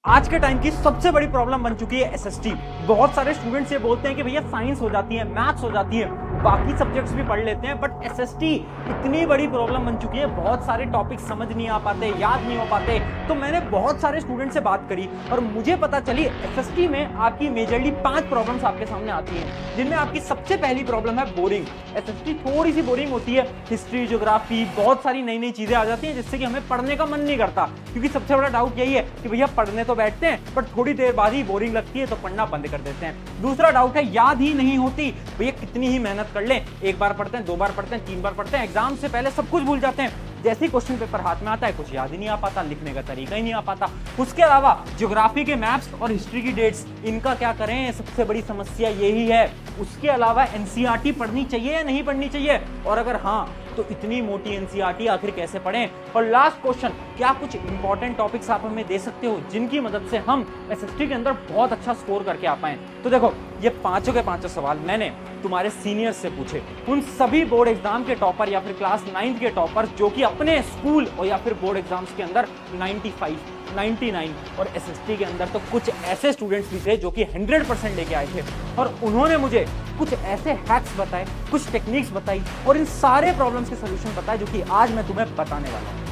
आज के टाइम की सबसे बड़ी प्रॉब्लम बन चुकी है एसएसटी। बहुत सारे स्टूडेंट्स ये बोलते हैं कि भैया साइंस हो जाती है, मैथ्स हो जाती है, बाकी सब्जेक्ट्स भी पढ़ लेते हैं, बट एसएसटी इतनी बड़ी प्रॉब्लम बन चुकी है, बहुत सारे टॉपिक समझ नहीं आ पाते, याद नहीं हो पाते। तो मैंने बहुत सारे स्टूडेंट से बात करी और मुझे पता चली एसएसटी में आपकी मेजरली 5 प्रॉब्लम्स आपके सामने आती हैं, जिनमें आपकी सबसे पहली प्रॉब्लम है बोरिंग। एसएसटी थोड़ी सी बोरिंग होती है, हिस्ट्री, ज्योग्राफी, बहुत सारी नई नई चीजें आ जाती हैं जिससे कि हमें पढ़ने का मन नहीं करता, क्योंकि सबसे बड़ा डाउट यही है कि भैया पढ़ने तो बैठते हैं पर थोड़ी देर बाद ही बोरिंग लगती है तो पढ़ना बंद कर देते हैं। दूसरा डाउट है याद ही नहीं होती। भैया कितनी ही मेहनत कर लें, एक बार पढ़ते हैं, 2 बार पढ़ते हैं, 3 बार पढ़ते हैं, एग्जाम से पहले सब कुछ भूल जाते हैं। जैसे ही क्वेश्चन पेपर हाथ में आता है कुछ याद ही नहीं आ पाता, लिखने का तरीका ही नहीं आ पाता। उसके अलावा ज्योग्राफी के मैप्स और हिस्ट्री की डेट्स, इनका क्या करें, सबसे बड़ी समस्या यही है। उसके अलावा एनसीईआरटी पढ़नी चाहिए या नहीं पढ़नी चाहिए, और अगर हाँ तो इतनी मोटी एनसीईआरटी आखिर कैसे पढ़ें। और लास्ट क्वेश्चन, क्या कुछ इंपॉर्टेंट टॉपिक्स आप हमें दे सकते हो जिनकी मदद से हम एसएसटी के अंदर बहुत अच्छा स्कोर करके आ पाएं। तो देखो, ये पांचों के पांचों सवाल मैंने तुम्हारे सीनियर्स से पूछे, उन सभी बोर्ड एग्जाम के टॉपर या फिर क्लास 9 के टॉपर जो कि अपने स्कूल और या फिर बोर्ड एग्जाम्स के अंदर 95, 99 और एसएसटी के अंदर तो कुछ ऐसे स्टूडेंट्स भी थे जो कि 100% लेके आए थे, और उन्होंने मुझे कुछ ऐसे हैक्स बताए, कुछ टेक्निक्स बताई और इन सारे प्रॉब्लम्स के सॉल्यूशन बताए जो कि आज मैं तुम्हें बताने वाला हूं।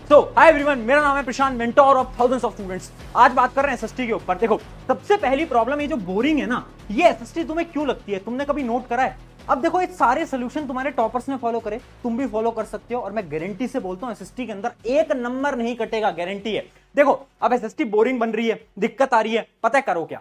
तो हाय एवरीवन, मेरा नाम है Prashant, mentor of thousands of students. आज बात कर रहे हैं एसएसटी के ऊपर। देखो, सबसे पहली प्रॉब्लम ये जो बोरिंग है ना, ये एसएसटी तुम्हें क्यों लगती है, तुमने कभी नोट करा है? अब देखो, ये सारे सोल्यूशन तुम्हारे टॉपर्स ने फॉलो करे, तुम भी फॉलो कर सकते हो, और मैं गारंटी से बोलता हूं एसएसटी के अंदर 1 नंबर नहीं कटेगा, गारंटी है। देखो, अब एसएसटी बोरिंग बन रही है, दिक्कत आ रही है, पता है करो क्या?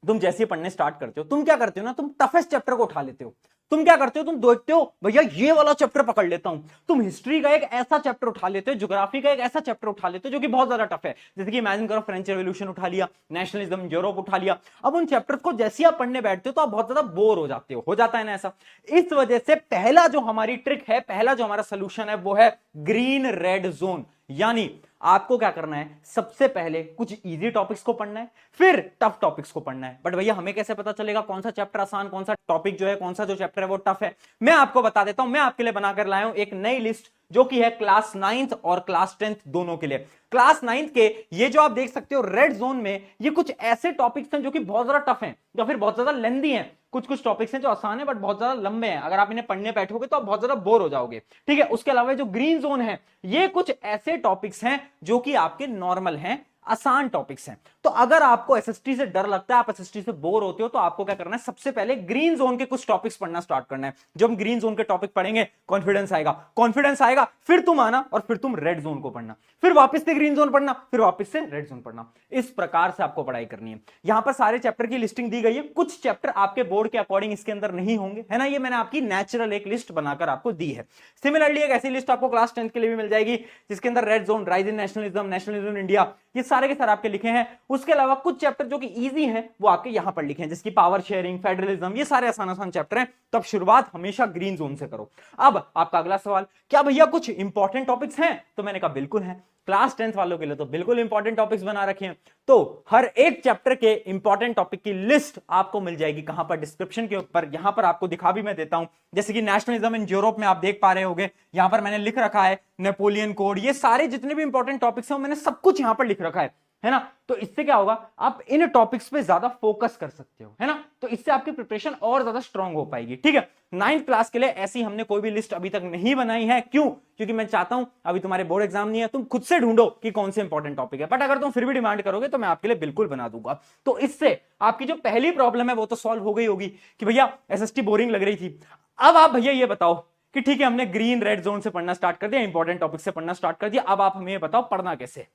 तुम जैसे ही पढ़ने स्टार्ट करते हो, तुम क्या करते हो ना, तुम टफेस्ट चैप्टर को उठा लेते हो। तुम क्या करते हो, तुम देखते हो भैया ये वाला चैप्टर पकड़ लेता हूं, तुम हिस्ट्री का एक ऐसा चैप्टर उठा लेते हो, ज्योग्राफी का एक ऐसा चैप्टर उठा लेते हो जो कि बहुत ज्यादा टफ है। जैसे कि इमेजिन करो, फ्रेंच रेवोल्यूशन उठा लिया, नेशनलिज्म, यूरोप उठा लिया। अब उन चैप्टर्स को जैसे आप पढ़ने बैठते हो तो आप बहुत ज्यादा बोर हो जाते हो जाता है ना ऐसा। इस वजह से पहला जो हमारी ट्रिक है, पहला जो हमारा सोल्यूशन है, वो है ग्रीन रेड जोन। यानी आपको क्या करना है, सबसे पहले कुछ इजी टॉपिक्स को पढ़ना है, फिर टफ टॉपिक्स को पढ़ना है। बट भैया हमें कैसे पता चलेगा कौन सा चैप्टर आसान, कौन सा टॉपिक जो है, कौन सा जो चैप्टर है वो टफ है? मैं आपको बता देता हूं, मैं आपके लिए बनाकर लाया हूं एक नई लिस्ट जो कि है क्लास 9th और क्लास 10th दोनों के लिए। क्लास 9th के ये जो आप देख सकते हो रेड जोन में, ये कुछ ऐसे टॉपिक्स हैं जो कि बहुत ज्यादा टफ हैं या फिर बहुत ज्यादा लेंथी हैं। कुछ कुछ टॉपिक्स हैं जो आसान है बट बहुत ज्यादा लंबे हैं, अगर आप इन्हें पढ़ने बैठोगे तो आप बहुत ज्यादा बोर हो जाओगे, ठीक है। उसके अलावा जो ग्रीन जोन है, ये कुछ ऐसे टॉपिक्स हैं जो कि आपके नॉर्मल हैं, आसान टॉपिक्स हैं। तो अगर आपको एसएसटी से डर लगता है, आप एसएसटी से बोर होते हो, तो आपको क्या करना है, सबसे पहले ग्रीन जोन के कुछ टॉपिक्स पढ़ना स्टार्ट करना है। जब हम ग्रीन जोन के टॉपिक पढ़ेंगे, कॉन्फिडेंस आएगा, कॉन्फिडेंस आएगा, फिर तुम आना और फिर तुम रेड जोन को पढ़ना, फिर वापस से ग्रीन जोन पढ़ना, फिर वापस से रेड जोन पढ़ना। इस प्रकार से आपको पढ़ाई करनी है। यहां पर सारे चैप्टर की लिस्टिंग दी गई है, कुछ चैप्टर आपके बोर्ड के अकॉर्डिंग इसके अंदर नहीं होंगे, है ना। ये मैंने आपकी नेचुरल एक लिस्ट बनाकर आपको दी है। सिमिलरली एक ऐसी लिस्ट आपको क्लास 10th के लिए भी मिल जाएगी जिसके अंदर red zone, rise in nationalism, nationalism in India, ये सारे के सारे आपके लिखे हैं। उसके अलावा कुछ चैप्टर जो कि इजी हैं वो आपके यहां पर लिखे हैं, जिसकी पावर शेयरिंग, फेडरलिज्म, ये सारे आसान आसान चैप्टर हैं। तब शुरुआत हमेशा ग्रीन जोन से करो। अब आपका अगला सवाल, क्या भैया कुछ इंपॉर्टेंट टॉपिक्स हैं? तो मैंने कहा बिल्कुल है, क्लास 10th वालों के लिए तो बिल्कुल इंपॉर्टेंट टॉपिक्स बना रखे हैं। तो हर एक चैप्टर के इंपॉर्टेंट टॉपिक की लिस्ट आपको मिल जाएगी, कहां पर, डिस्क्रिप्शन के ऊपर। यहां पर आपको दिखा भी मैं देता हूं, जैसे कि नेशनलिज्म इन यूरोप में आप देख पा रहे होंगे, यहां पर मैंने लिख रखा है नेपोलियन कोड, ये सारे जितने भी इंपॉर्टेंट टॉपिक्स हैं मैंने सब कुछ यहां पर लिख रखा है ना। तो इससे क्या होगा, आप इन टॉपिक्स पे ज्यादा फोकस कर सकते हो, है ना। तो इससे आपकी प्रिपरेशन और ज्यादा स्ट्रांग हो पाएगी, ठीक है। 9th क्लास के लिए ऐसी हमने कोई भी लिस्ट अभी तक नहीं बनाई है। क्यों? क्योंकि मैं चाहता हूं अभी तुम्हारे बोर्ड एग्जाम नहीं है, तुम खुद से ढूंढो कि कौन से इंपॉर्टेंट टॉपिक है। बट अगर तुम फिर भी डिमांड करोगे तो मैं आपके लिए बिल्कुल बना दूंगा। तो इससे आपकी जो पहली प्रॉब्लम है वो तो सॉल्व हो गई होगी कि भैया एसएसटी बोरिंग लग रही थी। अब आप भैया ये बताओ कि ठीक है, हमने ग्रीन रेड जोन से पढ़ना स्टार्ट कर दिया, इंपॉर्टेंट टॉपिक से पढ़ना स्टार्ट कर दिया, अब आप हमें बताओ पढ़ना कैसे।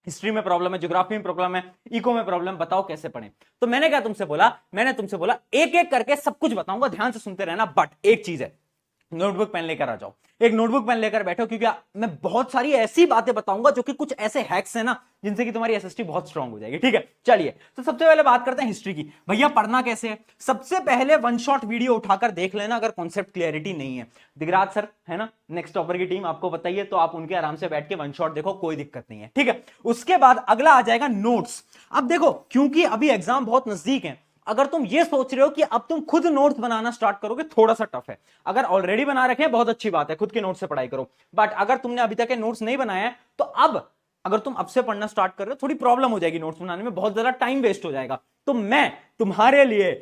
हिस्ट्री में प्रॉब्लम है, ज्योग्राफी में प्रॉब्लम है, इको में प्रॉब्लम, बताओ कैसे पढ़ें। तो मैंने क्या तुमसे बोला, मैंने तुमसे बोला एक एक करके सब कुछ बताऊंगा, ध्यान से सुनते रहना। बट एक चीज है, नोटबुक पेन लेकर आ जाओ, एक नोटबुक पेन लेकर बैठो, क्योंकि मैं बहुत सारी ऐसी बातें बताऊंगा जो कि कुछ ऐसे हैक्स है ना जिनसे कि तुम्हारी एसएसटी बहुत स्ट्रांग हो जाएगी, ठीक है। चलिए, तो सबसे पहले बात करते हैं हिस्ट्री की। भैया पढ़ना कैसे है? सबसे पहले वन शॉट वीडियो उठाकर देख लेना अगर कॉन्सेप्ट क्लियरिटी नहीं है। दिगराज सर है ना, नेक्स्ट टॉपर की टीम आपको बताइए, तो आप उनके आराम से बैठ के वन शॉट देखो, कोई दिक्कत नहीं है, ठीक है। उसके बाद अगला आ जाएगा नोट्स। अब देखो, क्योंकि अभी एग्जाम बहुत नजदीक है, अगर तुम ये सोच रहे हो कि अब तुम खुद नोट्स बनाना स्टार्ट करोगे, थोड़ा सा टफ है। अगर ऑलरेडी बना रखे हैं बहुत अच्छी बात है, खुद के नोट्स से पढ़ाई करो। बट अगर तुमने अभी तक नोट्स नहीं बनाया है, तो अब अगर तुम अब से पढ़ना स्टार्ट कर रहे हो थोड़ी प्रॉब्लम हो जाएगी नोट्स बनाने में, बहुत ज्यादा टाइम वेस्ट हो जाएगा। तो मैं तुम्हारे लिए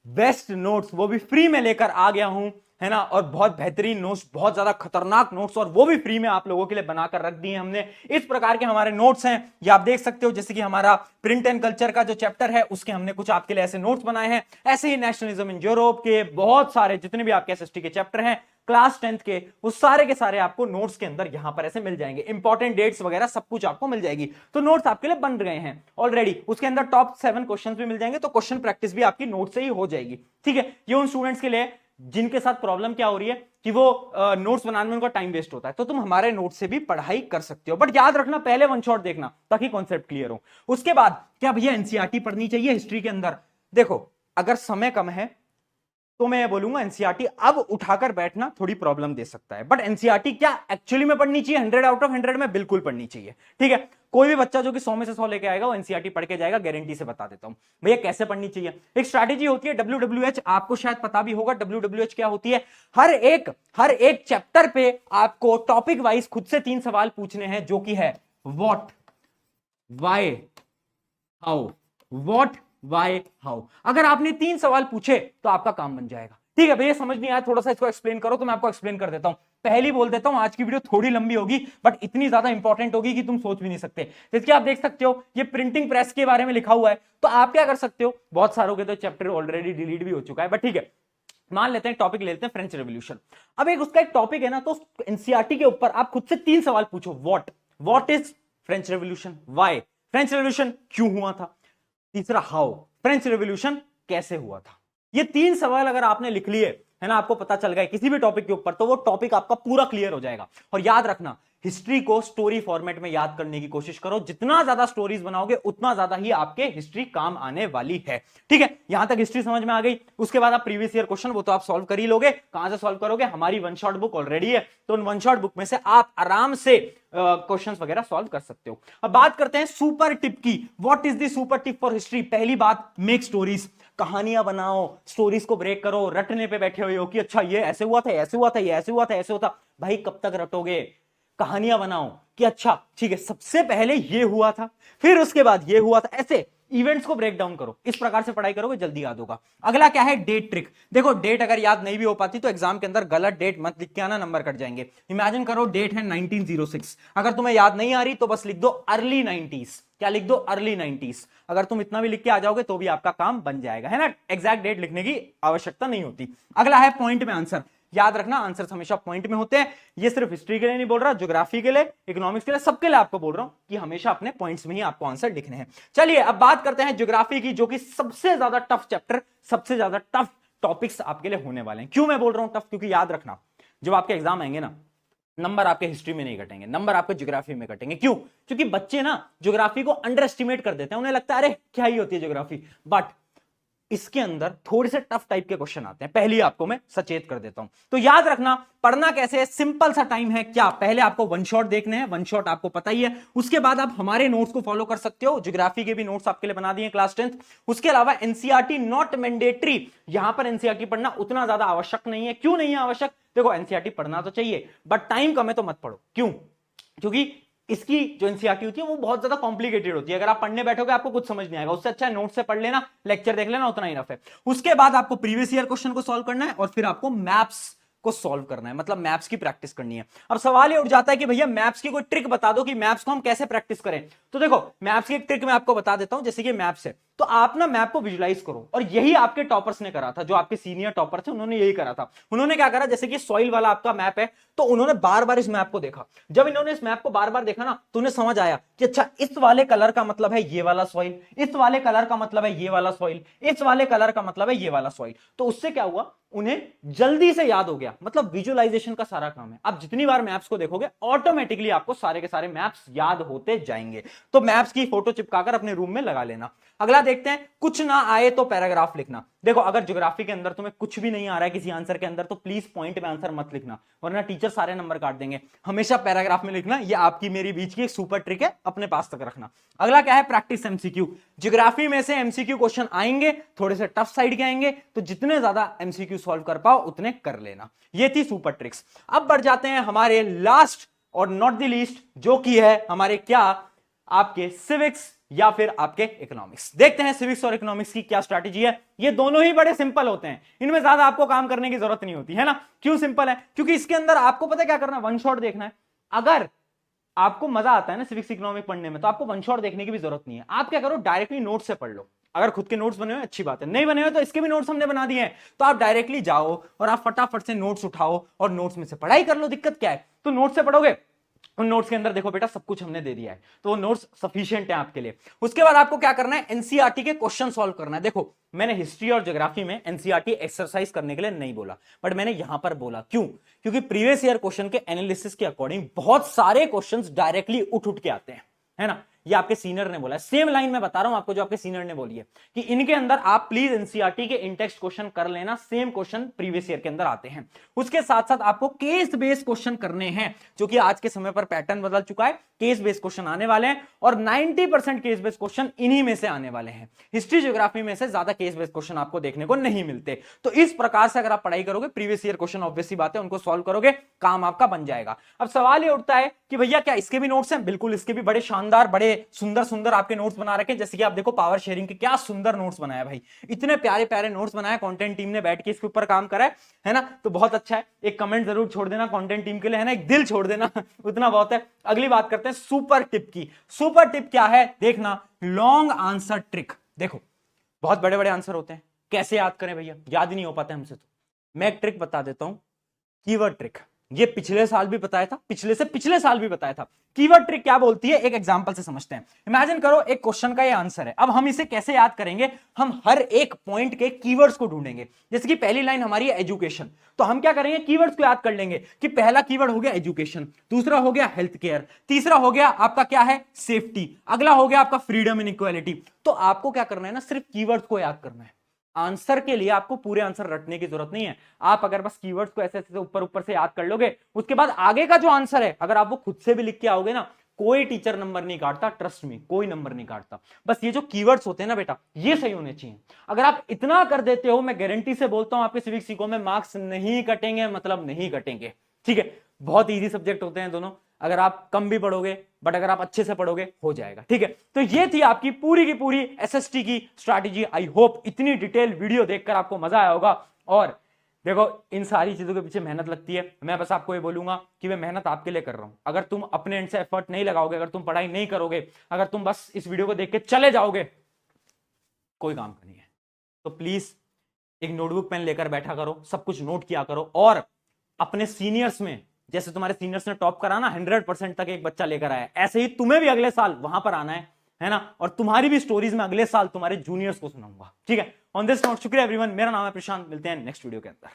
बेस्ट नोट्स वो भी फ्री में लेकर आ गया हूं, है ना, और बहुत बेहतरीन नोट्स, बहुत ज्यादा खतरनाक नोट्स, और वो भी फ्री में आप लोगों के लिए बनाकर रख दिए हमने। इस प्रकार के हमारे नोट्स हैं, ये आप देख सकते हो, जैसे कि हमारा प्रिंट एंड कल्चर का जो चैप्टर है उसके हमने कुछ आपके लिए ऐसे नोट्स बनाए हैं। ऐसे ही नेशनलिज्म इन यूरोप के बहुत सारे जितने भी आपके एसएसटी के चैप्टर हैं क्लास 10th के, वो सारे के सारे आपको नोट्स के अंदर यहां पर ऐसे मिल जाएंगे। इंपॉर्टेंट डेट्स वगैरह सब कुछ आपको मिल जाएगी। तो नोट्स आपके लिए बन गए हैं ऑलरेडी। उसके अंदर टॉप 7 क्वेश्चंस भी मिल जाएंगे, तो क्वेश्चन प्रैक्टिस भी आपकी नोट से ही हो जाएगी। ठीक है, ये उन स्टूडेंट्स के लिए जिनके साथ प्रॉब्लम क्या हो रही है कि वो नोट्स बनाने में उनका टाइम वेस्ट होता है, तो तुम हमारे नोट से भी पढ़ाई कर सकते हो। बट याद रखना पहले वन शॉट देखना ताकि कॉन्सेप्ट क्लियर हो। उसके बाद क्या भैया एनसीईआरटी पढ़नी चाहिए हिस्ट्री के अंदर? देखो, अगर समय कम है तो मैं बोलूंगा एनसीईआरटी अब उठाकर बैठना थोड़ी प्रॉब्लम दे सकता है, बट एनसीईआरटी क्या एक्चुअली में पढ़नी चाहिए? 100 आउट ऑफ 100 में बिल्कुल पढ़नी चाहिए। ठीक है, कोई भी बच्चा जो कि 100 में से 100 लेके आएगा वो एनसीईआरटी पढ़ के जाएगा, गारंटी से बता देता हूं। भैया कैसे पढ़नी चाहिए? एक स्ट्रैटेजी होती है डब्ल्यूडब्ल्यूएच, आपको शायद पता भी होगा डब्ल्यूडब्ल्यूएच क्या होती है। हर एक चैप्टर पे आपको टॉपिक वाइज खुद से 3 सवाल पूछने हैं, जो कि है what, why, how. What, why, how. अगर आपने 3 सवाल पूछे तो आपका काम बन जाएगा। ठीक है भैया, समझ नहीं आया, थोड़ा सा इसको एक्सप्लेन करो, तो मैं आपको एक्सप्लेन कर देता हूं। पहली बोल देता हूं, आज की वीडियो थोड़ी लंबी होगी बट इतनी ज्यादा इंपॉर्टेंट होगी कि तुम सोच भी नहीं सकते। जैसे आप देख सकते हो ये प्रिंटिंग प्रेस के बारे में लिखा हुआ है, तो आप क्या कर सकते हो, बहुत सारों के तो चैप्टर ऑलरेडी डिलीट भी हो चुका है, बट ठीक है, मान लेते हैं टॉपिक ले लेते हैं फ्रेंच रेवोल्यूशन। अब एक उसका एक टॉपिक है ना, तो एनसीईआरटी के ऊपर आप खुद से 3 सवाल पूछो। What is French revolution? Why, French revolution क्यों हुआ था? तीसरा, हाउ, फ्रेंच रेवोल्यूशन कैसे हुआ था? ये 3 सवाल अगर आपने लिख लिए, है ना, आपको पता चल गया किसी भी टॉपिक के ऊपर, तो वो टॉपिक आपका पूरा क्लियर हो जाएगा। और याद रखना, हिस्ट्री को स्टोरी फॉर्मेट में याद करने की कोशिश करो। जितना ज्यादा स्टोरीज बनाओगे उतना ज्यादा ही आपके हिस्ट्री काम आने वाली है। ठीक है, यहां तक हिस्ट्री समझ में आ गई। उसके बाद आप प्रीवियस ईयर क्वेश्चन वो तो आप सॉल्व कर ही लोगे। कहां से सॉल्व करोगे? हमारी वन शॉट बुक ऑलरेडी है, तो उन वन शॉट बुक में से आप आराम से क्वेश्चंस वगैरह सॉल्व कर सकते हो। अब बात करते हैं सुपर टिप की। What is the super tip for history? पहली बात, मेक स्टोरीज, कहानियां बनाओ, स्टोरीज को ब्रेक करो। रटने पे बैठे हुए हो कि अच्छा ये ऐसे हुआ था, ऐसे हुआ था, ये ऐसे हुआ था, ऐसे होता, भाई कब तक रटोगे? कहानियां बनाओ कि अच्छा ठीक है, सबसे पहले ये हुआ था, फिर उसके बाद ये हुआ था, ऐसे इवेंट्स को ब्रेक डाउन करो। इस प्रकार से पढ़ाई करोगे जल्दी याद होगा। अगला क्या है? Date trick. देखो, डेट अगर याद नहीं भी हो पाती तो एग्जाम के अंदर गलत डेट मत लिख के आना, नंबर कट जाएंगे। इमेजिन करो डेट है 1906, अगर तुम्हें याद नहीं आ रही तो बस लिख दो अर्ली 90s। क्या लिख दो? Early 90s। अगर तुम इतना भी लिख के आ जाओगे तो भी आपका काम बन जाएगा, है ना। एग्जैक्ट डेट लिखने की आवश्यकता नहीं होती। अगला है पॉइंट में आंसर। याद रखना, आंसर हमेशा पॉइंट में होते हैं। ये सिर्फ हिस्ट्री के लिए नहीं बोल रहा, ज्योग्राफी के लिए, इकोनॉमिक्स के लिए, सबके लिए आपको बोल रहा हूं कि हमेशा अपने पॉइंट्स में ही आपको आंसर लिखने हैं। चलिए अब बात करते हैं ज्योग्राफी की, जो कि सबसे ज्यादा टफ चैप्टर, सबसे ज्यादा टफ टॉपिक्स आपके लिए होने वाले हैं। क्यों मैं बोल रहा हूं टफ? क्योंकि याद रखना, जब आपके एग्जाम आएंगे ना, नंबर आपके हिस्ट्री में नहीं कटेंगे, नंबर आपके ज्योग्राफी में कटेंगे। क्यों? क्योंकि बच्चे ना ज्योग्राफी को अंडर एस्टिमेट कर देते हैं, उन्हें लगता है अरे क्या ही होती है ज्योग्राफी, बट इसके अंदर थोड़े से टफ टाइप के क्वेश्चन आते हैं। पहले आपको मैं सचेत कर देता हूं, तो याद रखना पढ़ना कैसे है, सिंपल सा टाइम है। क्या? पहले आपको वन शॉट देखने हैं, वन शॉट आपको पता ही है। उसके बाद आप हमारे नोट्स को फॉलो कर सकते हो, ज्योग्राफी के भी नोट्स आपके लिए बना दिए क्लास 10th। उसके अलावा एनसीईआरटी नॉट मैंडेटरी, यहां पर एनसीईआरटी पढ़ना उतना ज्यादा आवश्यक नहीं है। क्यों नहीं है आवश्यक? देखो, एनसीईआरटी पढ़ना तो चाहिए बट टाइम कम है तो मत पढ़ो। क्यों? क्योंकि इसकी जो एनसीईआरटी होती है वो बहुत ज्यादा कॉम्प्लिकेटेड होती है। अगर आप पढ़ने बैठोगे आपको कुछ समझ नहीं आएगा, उससे अच्छा नोट से पढ़ लेना, लेक्चर देख लेना, उतना ही इनफ है। उसके बाद आपको प्रीवियस ईयर क्वेश्चन को सॉल्व करना है और फिर आपको मैप्स को सॉल्व करना है, मतलब मैप्स की प्रैक्टिस करनी है। अब सवाल ये उठ जाता है कि भैया मैप्स की कोई ट्रिक बता दो कि मैप्स को हम कैसे प्रैक्टिस करें। तो देखो, मैप्स की एक ट्रिक मैं आपको बता देता हूं। जैसे कि मैप्स है तो आप ना मैप को विजुलाइज करो, और यही आपके टॉपर्स ने करा था, जो आपके सीनियर टॉपर थे उन्होंने यही करा था। उन्होंने क्या करा, जैसे कि सॉइल वाला आपका मैप है, तो उन्होंने बार बार इस मैप को देखा। जब इन्होंने इस मैप को बार बार देखा ना, तो उन्हें समझ आया कि अच्छा इस वाले कलर का मतलब है ये वाला सॉइल, इस वाले कलर का मतलब है ये वाला सॉइल, इस वाले कलर का मतलब है ये वाला सॉइल। तो उससे क्या हुआ, उन्हें जल्दी से याद हो गया। मतलब विजुअलाइजेशन का सारा काम है। आप जितनी बार मैप्स को देखोगे ऑटोमेटिकली आपको सारे के सारे मैप्स याद होते जाएंगे। तो मैप्स की फोटो चिपकाकर अपने रूम में लगा लेना। अगला देखते हैं, कुछ ना आए तो पैराग्राफ लिखना। देखो, अगर ज्योग्राफी के अंदर तुम्हें कुछ भी नहीं आ रहा है किसी आंसर के अंदर, तो प्लीज पॉइंट में आंसर मत लिखना, वरना टीचर सारे नंबर काट देंगे। हमेशा पैराग्राफ में लिखना, ये आपकी मेरी बीच की एक सुपर ट्रिक है, अपने पास तक रखना। अगला क्या है, प्रैक्टिस एमसीक्यू। ज्योग्राफी में से एमसीक्यू क्वेश्चन आएंगे, थोड़े से टफ साइड के आएंगे, तो जितने ज्यादा एमसीक्यू सॉल्व कर पाओ उतने कर लेना। ये थी सुपर ट्रिक्स। अब बढ़ जाते हैं हमारे लास्ट और नॉट द लीस्ट जो कि है हमारे क्या आपके सिविक्स या फिर आपके इकोनॉमिक्स। देखते हैं सिविक्स और इकोनॉमिक्स की क्या स्ट्रैटेजी है। ये दोनों ही बड़े सिंपल होते हैं, इनमें ज्यादा आपको काम करने की जरूरत नहीं होती है ना। क्यों सिंपल है? क्योंकि इसके अंदर आपको पता है क्या करना है, वन शॉट देखना है। अगर आपको मजा आता है ना सिविक्स इकोनॉमिक पढ़ने में, तो आपको वन शॉट देखने की भी जरूरत नहीं है। आप क्या करो, डायरेक्टली नोट से पढ़ लो। अगर खुद के नोट्स बने हुए अच्छी बात है, नहीं बने हुए तो इसके भी नोट्स हमने बना दिए हैं, तो आप डायरेक्टली जाओ और आप फटाफट से नोट्स उठाओ और नोट्स में से पढ़ाई कर लो। दिक्कत क्या है? तो नोट्स से पढ़ोगे, उन नोट्स के अंदर देखो बेटा सब कुछ हमने दे दिया है, तो वो नोट्स सफिशिएंट है आपके लिए। उसके बाद आपको क्या करना है, एनसीईआरटी के क्वेश्चन सॉल्व करना है। देखो मैंने हिस्ट्री और ज्योग्राफी में एनसीईआरटी एक्सरसाइज करने के लिए नहीं बोला, बट मैंने यहां पर बोला क्यों? क्योंकि प्रीवियस ईयर क्वेश्चन के एनालिसिस के अकॉर्डिंग बहुत सारे क्वेश्चंस डायरेक्टली उठ के आते हैं, है ना। ये आपके सीनियर ने बोला, सेम लाइन में बता रहा हूं आपको जो आपके सीनियर ने बोली है कि इनके अंदर आप प्लीज एनसीईआरटी के इंटेक्स्ट क्वेश्चन कर लेना, सेम क्वेश्चन प्रीवियस ईयर के अंदर आते हैं। उसके साथ साथ आपको केस बेस्ड क्वेश्चन करने हैं, जो कि आज के समय पर पैटर्न बदल चुका है। केस बेस्ड क्वेश्चन आने वाले हैं और 90% केस बेस्ड क्वेश्चन इन्हीं में से आने वाले हैं। हिस्ट्री ज्योग्राफी में से ज्यादा केस बेस्ड क्वेश्चन आपको देखने को नहीं मिलते। तो इस प्रकार से अगर आप पढ़ाई करोगे, प्रीवियस ईयर क्वेश्चन ऑब्वियस सी बात है उनको सॉल्व करोगे, काम आपका बन जाएगा। अब सवाल ये उठता है कि भैया क्या इसके भी नोट्स हैं? बिल्कुल, इसके भी बड़े शानदार, बड़े सुंदर सुंदर आपके नोट्स बना रखे हैं। जैसे कि आप देखो पावर शेयरिंग के क्या सुंदर नोट्स बनाया भाई, इतने प्यारे प्यारे नोट्स बनाए, कंटेंट टीम ने बैठ के इसके ऊपर काम करा है ना। तो बहुत अच्छा है, एक कमेंट जरूर छोड़ देना कंटेंट टीम के लिए, है ना, एक दिल छोड़ देना उतना बहुत है। अगली बात करते हैं सुपर टिप की। सुपर टिप क्या है देखना, लॉन्ग आंसर ट्रिक। देखो बहुत बड़े बड़े आंसर होते हैं, कैसे याद करें भैया, याद ही नहीं हो पाता हमसे। तो मैं एक ट्रिक बता देता हूं, कीवर्ड ट्रिक। ये पिछले साल भी बताया था, पिछले से पिछले साल भी बताया था। कीवर्ड ट्रिक क्या बोलती है, एक एग्जांपल से समझते हैं। इमेजिन करो एक क्वेश्चन का ये आंसर है। अब हम इसे कैसे याद करेंगे, हम हर एक पॉइंट के कीवर्ड्स को ढूंढेंगे। जैसे कि पहली लाइन हमारी है एजुकेशन, तो हम क्या करेंगे, कीवर्ड्स को याद कर लेंगे कि पहला कीवर्ड हो गया एजुकेशन, दूसरा हो गया हेल्थ केयर, तीसरा हो गया आपका क्या है सेफ्टी, अगला हो गया आपका फ्रीडम इन इक्वालिटी। तो आपको क्या करना है ना, सिर्फ कीवर्ड्स को याद करना है। आंसर के लिए आपको पूरे आंसर रटने की जरूरत नहीं है। आप अगर बस कीवर्ड्स को ऐसे ऐसे ऊपर ऊपर से याद कर लोगे, उसके बाद आगे का जो आंसर है अगर आप वो खुद से भी लिख के आओगे ना, कोई टीचर नंबर नहीं काटता, ट्रस्ट मी, कोई नंबर नहीं काटता। बस ये जो कीवर्ड्स होते हैं ना बेटा, ये सही होने चाहिए। अगर आप इतना कर देते हो, मैं गारंटी से बोलता हूं आपके सिविक्स इको में मार्क्स नहीं कटेंगे, मतलब नहीं कटेंगे। ठीक है, बहुत इजी सब्जेक्ट होते हैं दोनों, अगर आप कम भी पढ़ोगे बट अगर आप अच्छे से पढ़ोगे हो जाएगा। ठीक है, तो ये थी आपकी पूरी की पूरी एसएसटी की स्ट्रैटेजी। आई होप इतनी डिटेल वीडियो देखकर आपको मजा आया होगा। और देखो इन सारी चीजों के पीछे मेहनत लगती है, मैं बस आपको ये बोलूंगा कि मैं मेहनत आपके लिए कर रहा हूं। अगर तुम अपने एंड से एफर्ट नहीं लगाओगे, अगर तुम पढ़ाई नहीं करोगे, अगर तुम बस इस वीडियो को देख के चले जाओगे, कोई काम का नहीं है। तो प्लीज एक नोटबुक पेन लेकर बैठा करो, सब कुछ नोट किया करो, और अपने सीनियर्स में, जैसे तुम्हारे सीनियर्स ने टॉप करा ना 100% तक एक बच्चा लेकर आया, ऐसे ही तुम्हें भी अगले साल वहां पर आना है ना। और तुम्हारी भी स्टोरीज में अगले साल तुम्हारे जूनियर्स को सुनाऊंगा। ठीक है, ऑन दिस नोट शुक्रिया एवरीवन, मेरा नाम है प्रशांत, मिलते हैं नेक्स्ट वीडियो के अंदर।